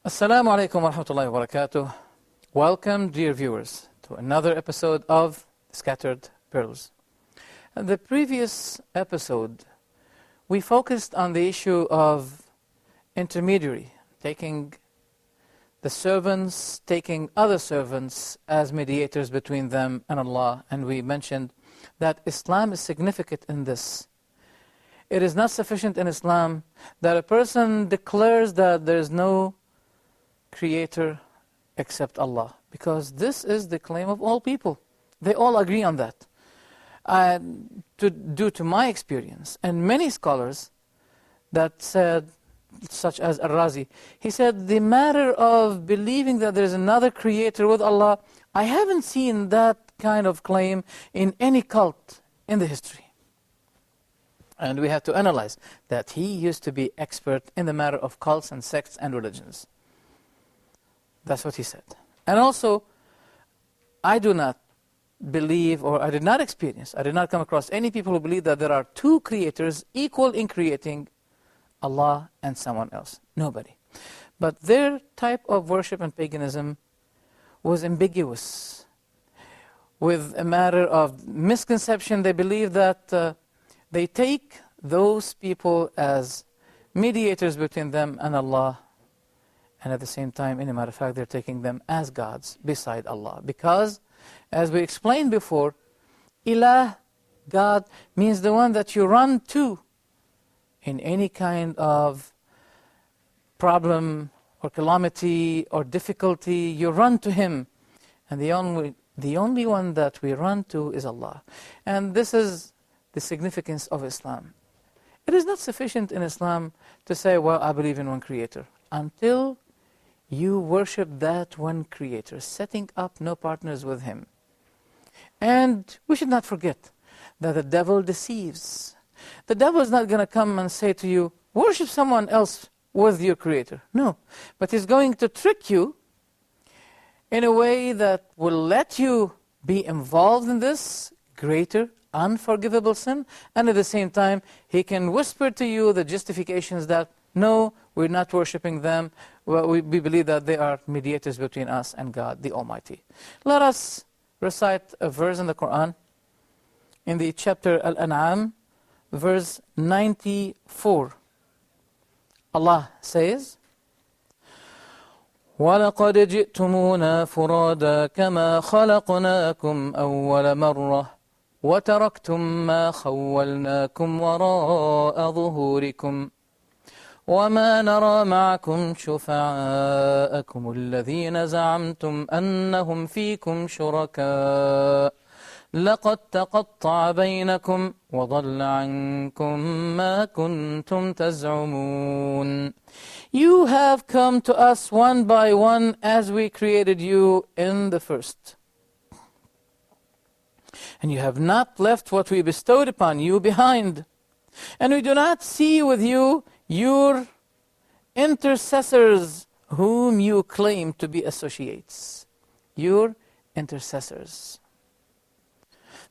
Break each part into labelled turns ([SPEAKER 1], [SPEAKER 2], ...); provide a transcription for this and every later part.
[SPEAKER 1] Assalamu alaikum wa rahmatullahi wa barakatuh. Welcome, dear viewers, to another episode of Scattered Perals. In the previous episode, we focused on the issue of intermediary, taking the servants, taking other servants as mediators between them and Allah. And we mentioned that Islam is significant in this. It is not sufficient in Islam that a person declares that there is no creator except Allah, because this is the claim of all people. They all agree on that. Due to my experience and many scholars that said, such as Ar-Razi, he said the matter of believing that there is another creator with Allah, I haven't seen that kind of claim in any cult in the history. And we have to analyze that he used to be expert in the matter of cults and sects and religions. That's what he said. And also, I do not believe, or I did not experience, I did not come across any people who believe that there are two creators equal in creating Allah and someone else. Nobody. But their type of worship and paganism was ambiguous. With a matter of misconception, they believe that they take those people as mediators between them and Allah, and at the same time, in a matter of fact, they're taking them as gods beside Allah. Because, as we explained before, Ilah, God, means the one that you run to in any kind of problem or calamity or difficulty. You run to Him. And the only one that we run to is Allah. And this is the significance of Islam. It is not sufficient in Islam to say, well, I believe in one creator, until you worship that one creator, setting up no partners with him. And we should not forget that the devil deceives. The devil is not going to come and say to you, worship someone else with your creator. No, but he's going to trick you in a way that will let you be involved in this greater, unforgivable sin, and at the same time, he can whisper to you the justifications that, no, we're not worshipping them. Well, we believe that they are mediators between us and God, the Almighty. Let us recite a verse in the Quran, in the chapter Al-An'am, verse 94. Allah says, وَلَقَدْ جِئْتُمُونَا فُرَادًا كَمَا خَلَقْنَاكُمْ أَوَّلَ مَرَّةٍ وَتَرَكْتُمْ مَا خَوَّلْنَاكُمْ وَرَاءَ ظُهُورِكُمْ وَمَا نَرَى مَعَكُمْ شُفَعَاءَكُمُ الَّذِينَ زَعَمْتُمْ أَنَّهُمْ فِيكُمْ شُرَكَاءُ لَقَدْ تَقَطَّعَ بَيْنَكُمْ وَضَلَّ عَنْكُمْ مَا كُنْتُمْ تَزْعُمُونَ. You have come to us one by one as we created you in the first. And you have not left what we bestowed upon you behind. And we do not see with you your intercessors whom you claim to be associates. Your intercessors.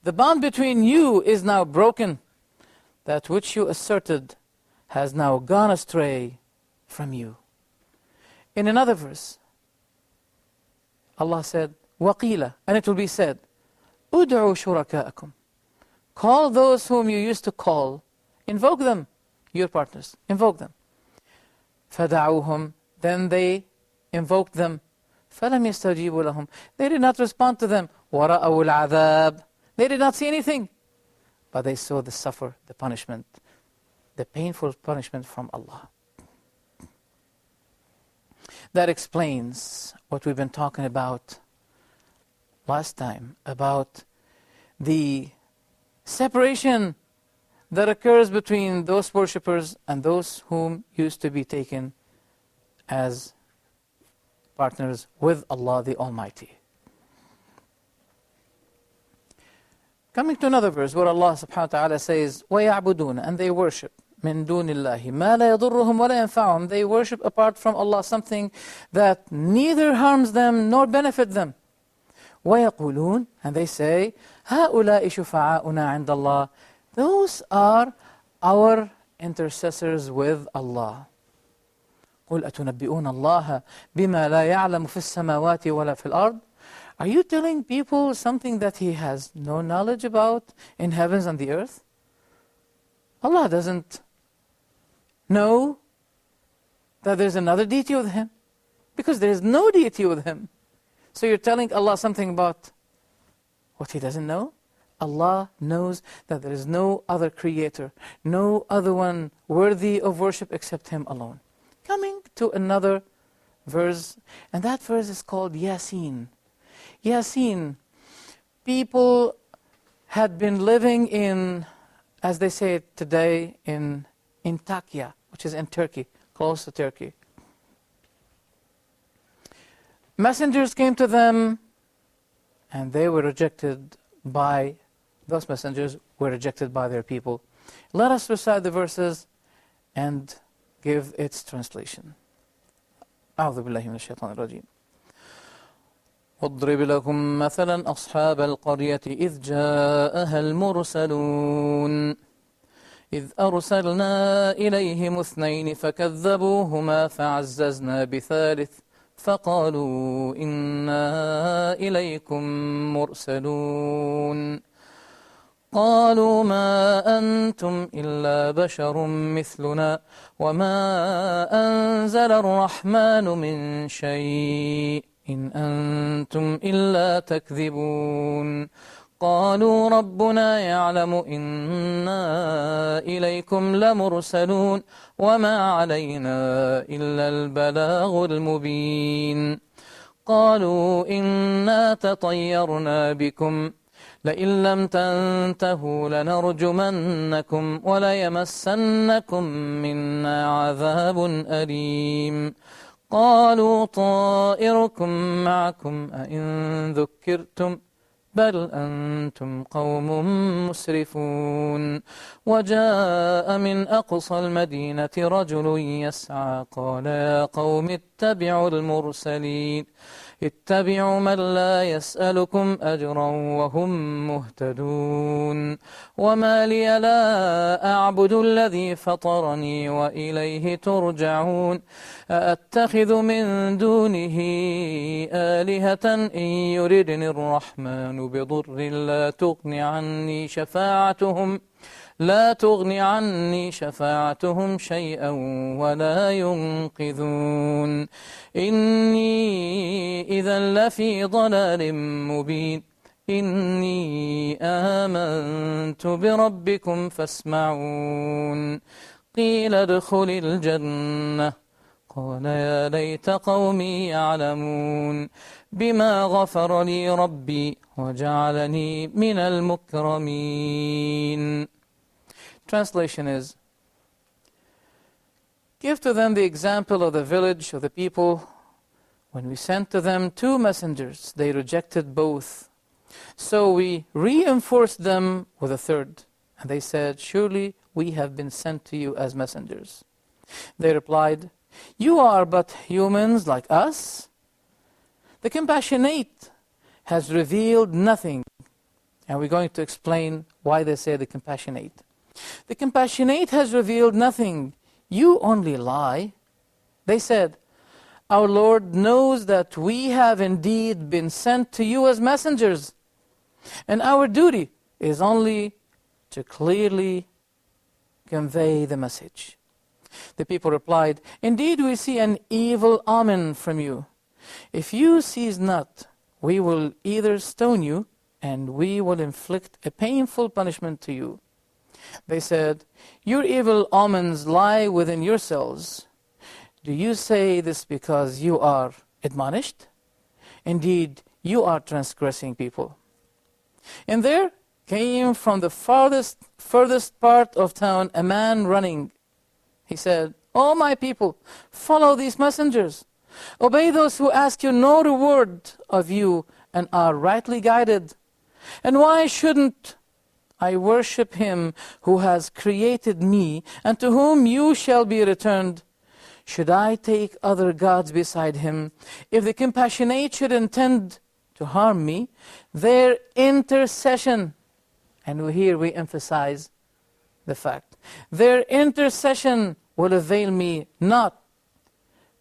[SPEAKER 1] The bond between you is now broken. That which you asserted has now gone astray from you. In another verse, Allah said, وَقِيلَ, and it will be said, أُدْعُوا شُرَكَاءَكُمْ. Call those whom you used to call. Invoke them, your partners. Invoke them. فَدَعُوهُمْ. Then they invoked them. فَلَمْ يَسْتَجِيبُوا لَهُمْ. They did not respond to them. وَرَأَوُا الْعَذَابِ. They did not see anything. But they saw the punishment, the painful punishment from Allah. That explains what we've been talking about last time, about the separation that occurs between those worshippers and those whom used to be taken as partners with Allah the Almighty. Coming to another verse where Allah subhanahu wa ta'ala says, وَيَعْبُدُونَ, and they worship, مِن دُونِ اللَّهِ مَا لَا يَضُرُّهُمْ وَلَا يَنْفَعُهُمْ. They worship apart from Allah something that neither harms them nor benefit them. وَيَقُولُونَ, and they say, هَؤُلَاءِ شُفَعَاؤُنَا عِنْدَ اللَّهِ. Those are our intercessors with Allah. قُلْ أَتُنَبِّئُونَ اللَّهَ بِمَا لَا يَعْلَمُ فِي السَّمَاوَاتِ وَلَا فِي الْأَرْضِ. Are you telling people something that He has no knowledge about in heavens and the earth? Allah doesn't know that there's another deity with Him, because there is no deity with Him. So you're telling Allah something about what He doesn't know? Allah knows that there is no other creator, no other one worthy of worship except Him alone. Coming to another verse, and that verse is called Yasin. Yasin, people had been living in, as they say today, in Antakya, which is in Turkey, close to Turkey. Messengers came to them, and they were rejected by, those messengers were rejected by their people. Let us recite the verses and give its translation. أعوذ بالله من الشيطان الرجيم. واضرب لكم مثلا أصحاب القرية إذ جاءها المرسلون إذ أرسلنا إليهم اثنين فكذبوهما فعززنا بثالث فقالوا إنا إليكم مرسلون قالوا ما أنتم إلا بشر مثلنا وما أنزل الرحمن من شيء إن أنتم إلا تكذبون قالوا ربنا يعلم إنا إليكم لمرسلون وما علينا إلا البلاغ المبين قالوا إنا تطيرنا بكم لئن لم تنتهوا لنرجمنكم وليمسنكم منا عذاب أليم قالوا طائركم معكم أئن ذكرتم بل أنتم قوم مسرفون وجاء من أقصى المدينة رجل يسعى قال يا قوم اتبعوا المرسلين اتبعوا من لا يسألكم أجرا وهم مهتدون وما لي لا أعبد الذي فطرني وإليه ترجعون أأتخذ من دونه آلهة إن يردني الرحمن بضر لا تغني عني شفاعتهم شيئا ولا ينقذون إني إذا لفي ضلال مبين إني آمنت بربكم فاسمعون قيل ادخل الجنة قال يا ليت قومي يعلمون بما غفر لي ربي وجعلني من المكرمين. Translation is, give to them the example of the village of the people. When we sent to them 2 messengers, they rejected both. So we reinforced them with a 3rd. And they said, surely we have been sent to you as messengers. They replied, you are but humans like us. The Compassionate has revealed nothing. And we're going to explain why they say the Compassionate. The Compassionate has revealed nothing. You only lie. They said, our Lord knows that we have indeed been sent to you as messengers, and our duty is only to clearly convey the message. The people replied, indeed we see an evil omen from you. If you cease not, we will either stone you, and we will inflict a painful punishment to you. They said, your evil omens lie within yourselves. Do you say this because you are admonished? Indeed, you are transgressing people. And there came from the furthest part of town a man running. He said, O my people, follow these messengers. Obey those who ask you no reward of you and are rightly guided. And why shouldn't I worship him who has created me and to whom you shall be returned? Should I take other gods beside him? If the Compassionate should intend to harm me, their intercession, and here we emphasize the fact, their intercession will avail me not.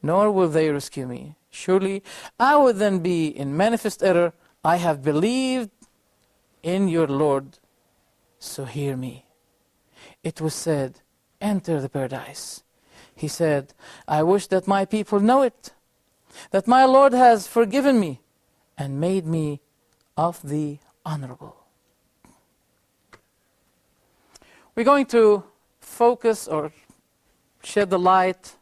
[SPEAKER 1] nor will they rescue me. Surely I would then be in manifest error. I have believed in your Lord, so hear me. It was said, enter the paradise. He said, I wish that my people know it, that my Lord has forgiven me and made me of the honorable. We're going to focus or shed the light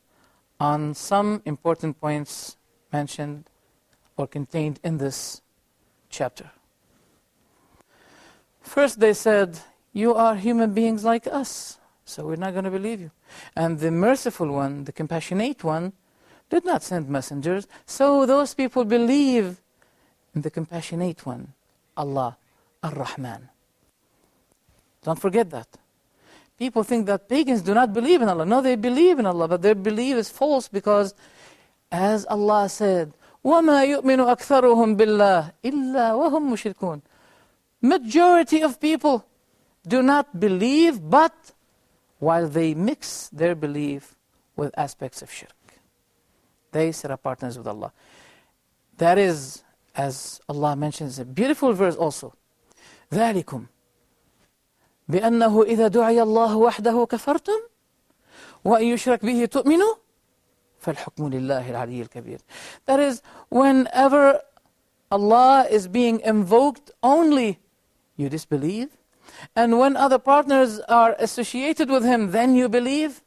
[SPEAKER 1] on some important points mentioned or contained in this chapter. First, they said, you are human beings like us, so we're not going to believe you. And the merciful one, the compassionate one, did not send messengers, so those people believe in the compassionate one, Allah, Ar-Rahman. Don't forget that. People think that pagans do not believe in Allah. No, they believe in Allah, but their belief is false because, as Allah said, وَمَا يُؤْمِنُ أَكْثَرُهُمْ بِاللَّهِ إِلَّا وَهُمْ مُشْرِكُونَ. Majority of people do not believe, but while they mix their belief with aspects of shirk. They set up partners with Allah. That is, as Allah mentions, a beautiful verse also. ذَلِكُمْ بأنه إذا دعي الله وحده كفرتم وإن يشرك به تؤمنوا فالحكم لله العلي الكبير. That is, whenever Allah is being invoked only, you disbelieve. And when other partners are associated with Him, then you believe.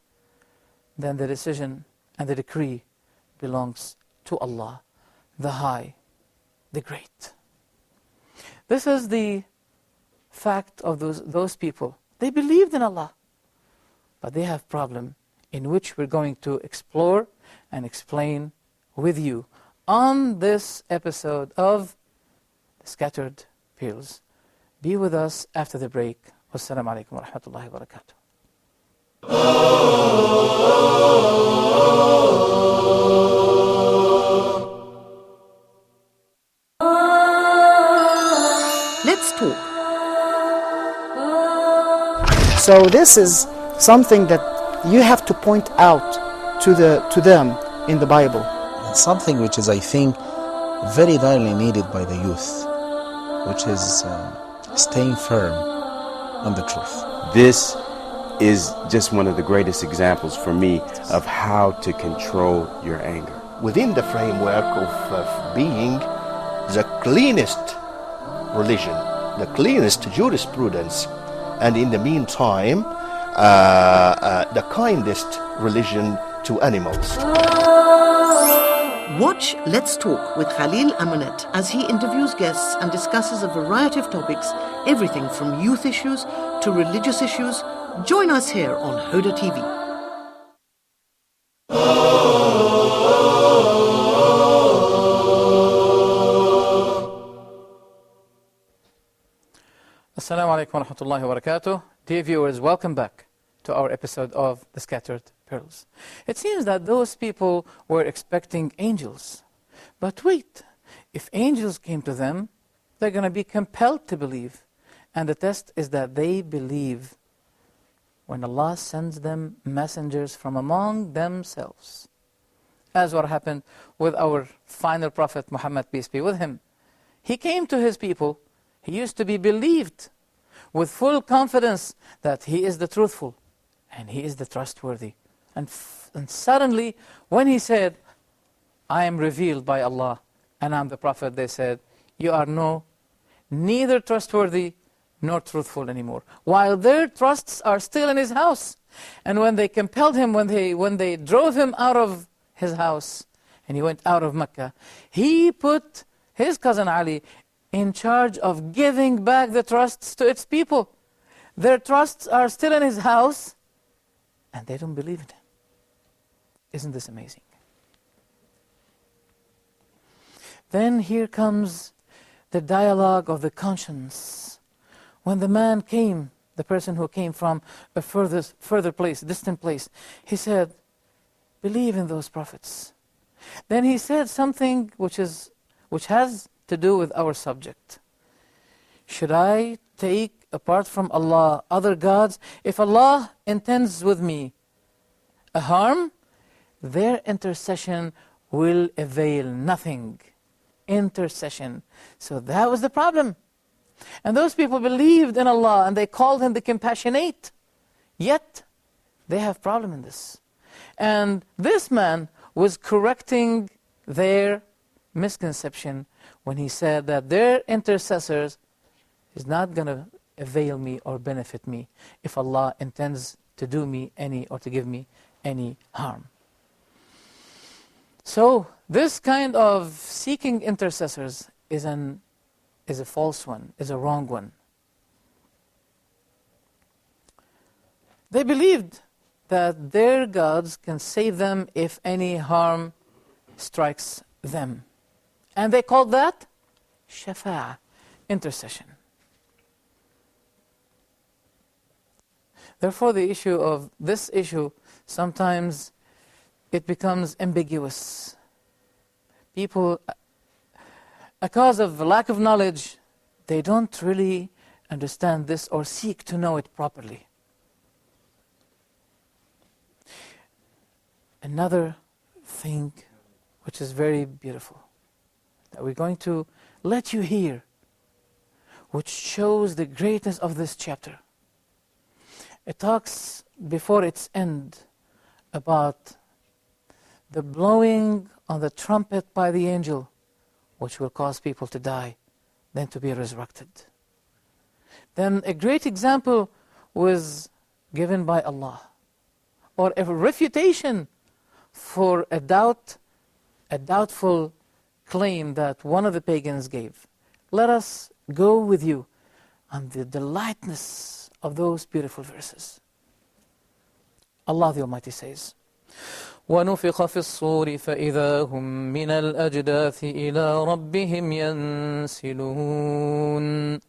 [SPEAKER 1] Then the decision and the decree belongs to Allah, the High, the Great. This is the fact of those people. They believed in Allah, but they have a problem in which we're going to explore and explain with you on this episode of The Scattered Perals. Be with us after the break. Wassalamu alaikum wa rahmatullahi wa barakatuh.
[SPEAKER 2] Let's talk.
[SPEAKER 3] So this is something that you have to point out to them in the Bible.
[SPEAKER 4] It's something which is, I think, very direly needed by the youth, which is staying firm on the truth.
[SPEAKER 5] This is just one of the greatest examples for me of how to control your anger.
[SPEAKER 6] Within the framework of being the cleanest religion, the cleanest jurisprudence, and in the meantime, the kindest religion to animals.
[SPEAKER 2] Watch Let's Talk with Khalil Amunet as he interviews guests and discusses a variety of topics, everything from youth issues to religious issues. Join us here on Hoda TV.
[SPEAKER 1] Assalamu alaikum wa rahmatullahi wa barakatuh. Dear viewers, welcome back to our episode of The Scattered Perals. It seems that those people were expecting angels. But wait, if angels came to them, they're going to be compelled to believe. And the test is that they believe when Allah sends them messengers from among themselves. As what happened with our final prophet, Muhammad, peace be with him. He came to his people. He used to be believed with full confidence that he is the truthful and he is the trustworthy. And suddenly, when he said, I am revealed by Allah and I'm the prophet, they said, you are neither trustworthy nor truthful anymore. While their trusts are still in his house. And when they compelled him, when they drove him out of his house, and he went out of Mecca, he put his cousin Ali in charge of giving back the trusts to its people. Their trusts are still in his house, and they don't believe in him. Isn't this amazing? Then here comes the dialogue of the conscience. When the man came, the person who came from a further place, distant place, he said, believe in those prophets. Then he said something which has to do with our subject. Should I take, apart from Allah, other gods? If Allah intends with me a harm, their intercession will avail nothing. Intercession. So that was the problem. And those people believed in Allah and they called Him the Compassionate. Yet, they have problem in this. And this man was correcting their misconception when he said that their intercessors is not going to avail me or benefit me if Allah intends to do me any or to give me any harm. So this kind of seeking intercessors is a false one, is a wrong one. They believed that their gods can save them if any harm strikes them. And they called that shafa'ah, intercession. Therefore, this issue, sometimes it becomes ambiguous. People, because of lack of knowledge, they don't really understand this or seek to know it properly. Another thing which is very beautiful, that we're going to let you hear, which shows the greatness of this chapter. It talks before its end about the blowing on the trumpet by the angel, which will cause people to die, then to be resurrected. Then a great example was given by Allah, or a refutation for a doubtful claim that one of the pagans gave. Let us go with you on the delightness of those beautiful verses. Allah the Almighty says, وَنُفِخَ فِي الصُّورِ فَإِذَا هُمْ مِنَ الْأَجْدَاثِ إِلَىٰ رَبِّهِمْ يَنْسِلُونَ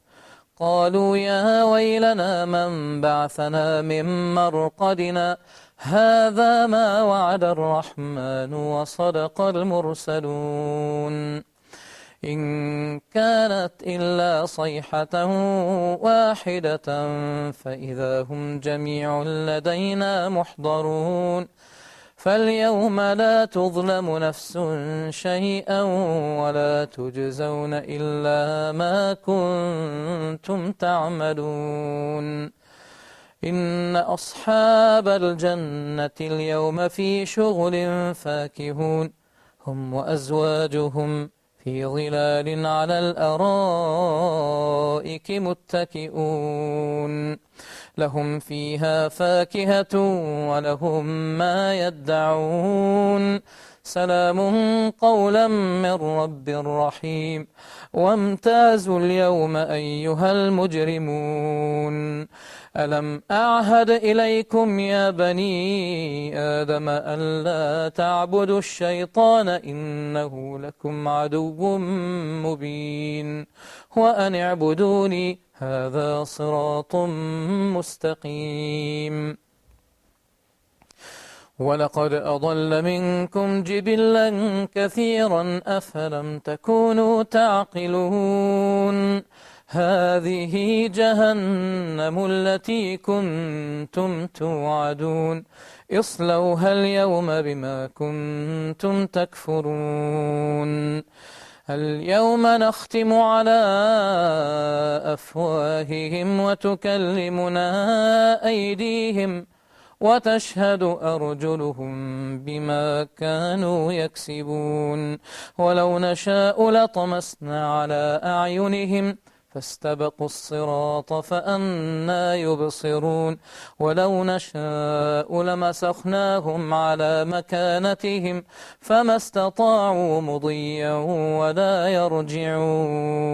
[SPEAKER 1] قَالُوا يَا وَيْلَنَا مَنْ بَعَثَنَا مِنْ مَرْقَدِنَا هَذَا مَا وَعَدَ الرَّحْمَنُ وَصَدَقَ الْمُرْسَلُونَ إِنْ كَانَتْ إِلَّا صَيْحَةً وَاحِدَةً فَإِذَا هُمْ جَمِيعٌ لَدَيْنَا مُحْضَرُونَ فَالْيَوْمَ لَا تُظْلَمُ نَفْسٌ شَيْئًا وَلَا تُجْزَوْنَ إِلَّا مَا كُنْتُمْ تَعْمَلُونَ إِنَّ أَصْحَابَ الْجَنَّةِ الْيَوْمَ فِي شُغُلٍ فَاكِهُونَ هُمْ وَأَزْوَاجُهُمْ في ظلال على الأرائك متكئون لهم فيها فاكهة ولهم ما يدعون سلام قولا من رب رحيم وامتازوا اليوم أيها المجرمون ألم أعهد إليكم يا بني آدم ألا تعبدوا الشيطان إنه لكم عدو مبين وأن اعبدوني هذا صراط مستقيم ولقد أضل منكم جبلا كثيرا أفلم تكونوا تعقلون هذه جهنم التي كنتم توعدون اصلوها اليوم بما كنتم تكفرون اليوم نختم على أفواههم وتكلمنا أيديهم وتشهد أرجلهم بما كانوا يكسبون ولو نشاء لطمسنا على أعينهم فاستبقوا الصراط فأنى يبصرون ولو نشاء لمسخناهم على مكانتهم فما استطاعوا مضيا ولا يرجعون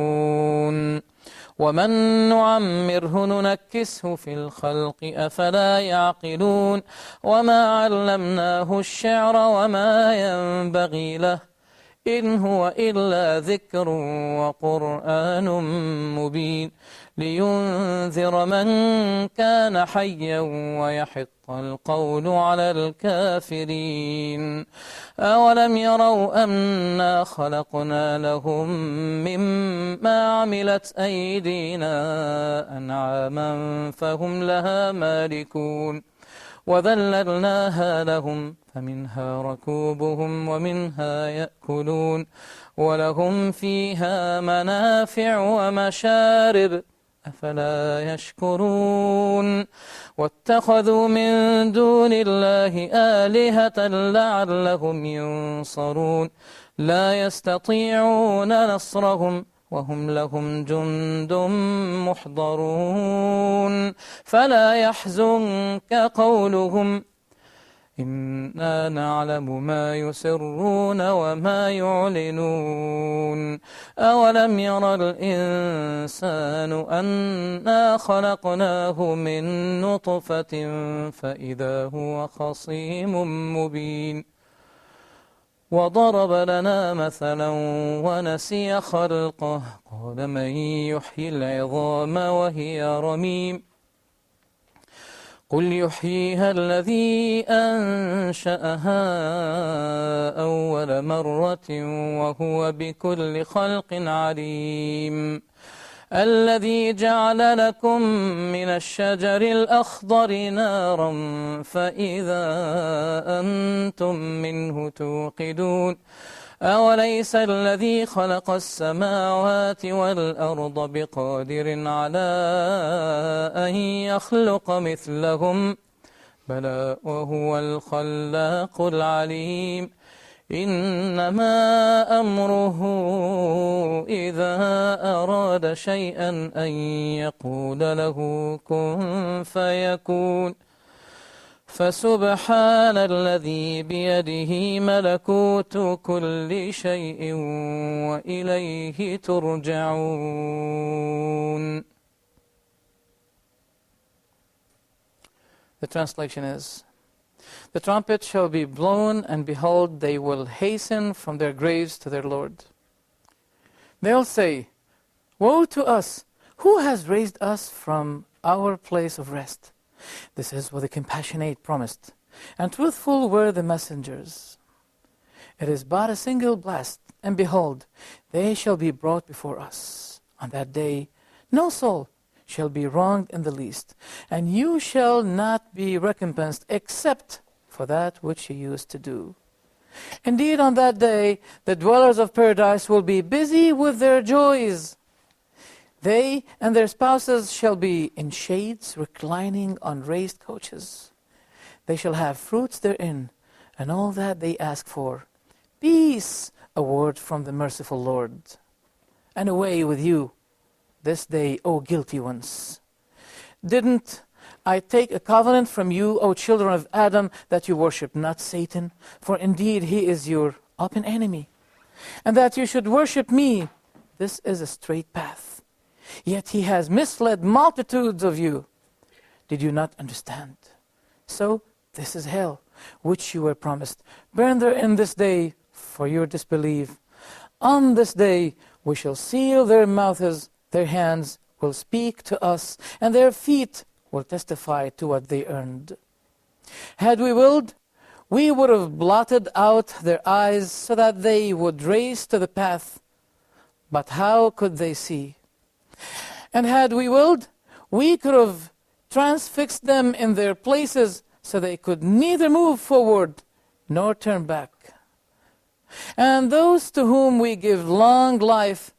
[SPEAKER 1] ومن نعمره ننكسه في الخلق أفلا يعقلون وما علمناه الشعر وما ينبغي له إن هو إلا ذكر وقرآن مبين لينذر من كان حيا ويحق القول على الكافرين أولم يروا أنا خلقنا لهم مما عملت أيدينا أنعاما فهم لها مالكون وَذَلَّلْنَاهَا لَهُمْ فَمِنْهَا رَكُوبُهُمْ وَمِنْهَا يَأْكُلُونَ وَلَهُمْ فِيهَا مَنَافِعُ وَمَشَارِبُ أَفَلَا يَشْكُرُونَ وَاتَّخَذُوا مِن دُونِ اللَّهِ آلِهَةً لَعَلَّهُمْ يُنصَرُونَ لَا يَسْتَطِيعُونَ نَصْرَهُمْ وهم لهم جند محضرون فلا يحزنك قولهم إنا نعلم ما يسرون وما يعلنون أولم ير الإنسان أنا خلقناه من نطفة فإذا هو خصيم مبين وضرب لنا مثلا ونسي خلقه قال من يحيي العظام وهي رميم قل يحييها الذي أنشأها أول مرة وهو بكل خلق عليم الذي جعل لكم من الشجر الأخضر نارا فإذا أنتم منه توقدون أوليس الذي خلق السماوات والأرض بقادر على أن يخلق مثلهم بلى وهو الخلاق العليم إنما أمره إذا أراد شيئا أن يقول له كن فيكون فسبحان الذي بيده ملكوت كل شيء وإليه ترجعون. The translation is, the trumpet shall be blown, and behold, they will hasten from their graves to their Lord. They'll say, woe to us! Who has raised us from our place of rest? This is what the compassionate promised, and truthful were the messengers. It is but a single blast, and behold, they shall be brought before us. On that day, no soul shall be wronged in the least, and you shall not be recompensed except for that which you used to do. Indeed, on that day, the dwellers of paradise will be busy with their joys. They and their spouses shall be in shades, reclining on raised coaches. They shall have fruits therein, and all that they ask for. Peace, a word from the merciful Lord. And away with you this day, O guilty ones. Didn't I take a covenant from you, O children of Adam, that you worship not Satan, for indeed he is your open enemy, and that you should worship me? This is a straight path. Yet he has misled multitudes of you. Did you not understand? So this is hell, which you were promised. Burn therein this day for your disbelief. On this day we shall seal their mouths, their hands will speak to us, and their feet will testify to what they earned. Had we willed, we would have blotted out their eyes so that they would race to the path. But how could they see? And had we willed, we could have transfixed them in their places so they could neither move forward nor turn back. And those to whom we give long life,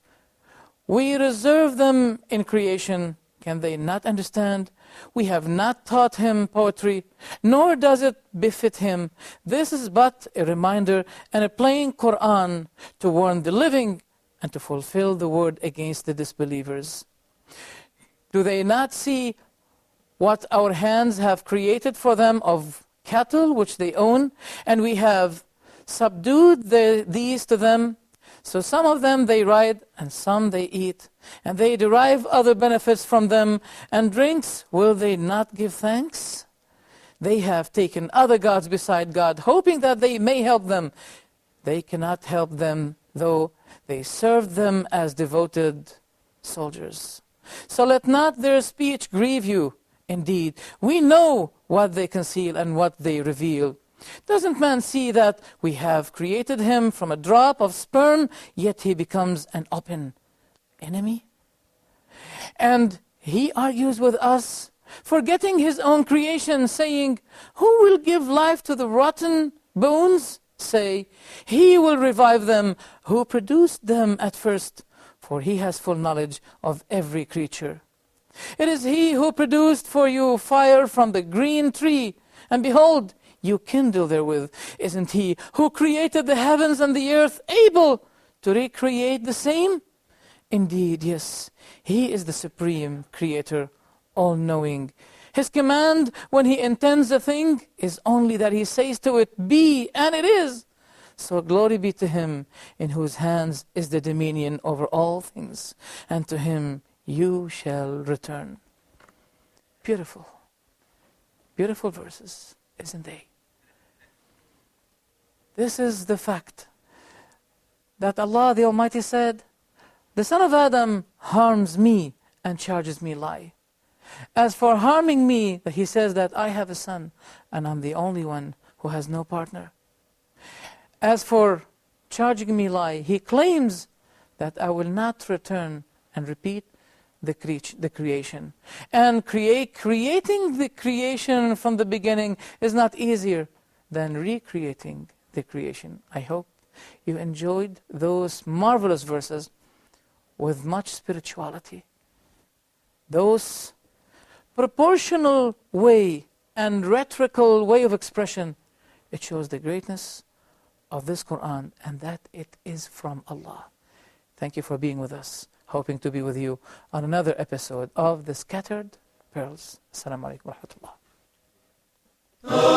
[SPEAKER 1] we reserve them in creation. Can they not understand? We have not taught him poetry, nor does it befit him. This is but a reminder and a plain Quran to warn the living and to fulfill the word against the disbelievers. Do they not see what our hands have created for them of cattle which they own, and we have subdued these to them? So some of them they ride, and some they eat, and they derive other benefits from them, and drinks, will they not give thanks? They have taken other gods beside God, hoping that they may help them. They cannot help them, though they serve them as devoted soldiers. So let not their speech grieve you. Indeed, we know what they conceal and what they reveal. Doesn't man see that we have created him from a drop of sperm, yet he becomes an open enemy? And he argues with us forgetting his own creation, saying, who will give life to the rotten bones? Say, he will revive them who produced them at first, for he has full knowledge of every creature. It is he who produced for you fire from the green tree, and behold, you kindle therewith. Isn't he who created the heavens and the earth able to recreate the same? Indeed, yes, he is the supreme creator, all-knowing. His command when he intends a thing is only that he says to it, be, and it is. So glory be to him in whose hands is the dominion over all things, and to him you shall return. Beautiful, beautiful verses, isn't they? This is the fact that Allah the Almighty said, the son of Adam harms me and charges me lie. As for harming me, he says that I have a son and I'm the only one who has no partner. As for charging me lie, he claims that I will not return and repeat the creation. And creating the creation from the beginning is not easier than recreating the creation. I hope you enjoyed those marvelous verses with much spirituality. Those proportional way and rhetorical way of expression, it shows the greatness of this Quran and that it is from Allah. Thank you for being with us. Hoping to be with you on another episode of The Scattered Pearls. Assalamu alaikum wa rahmatullah.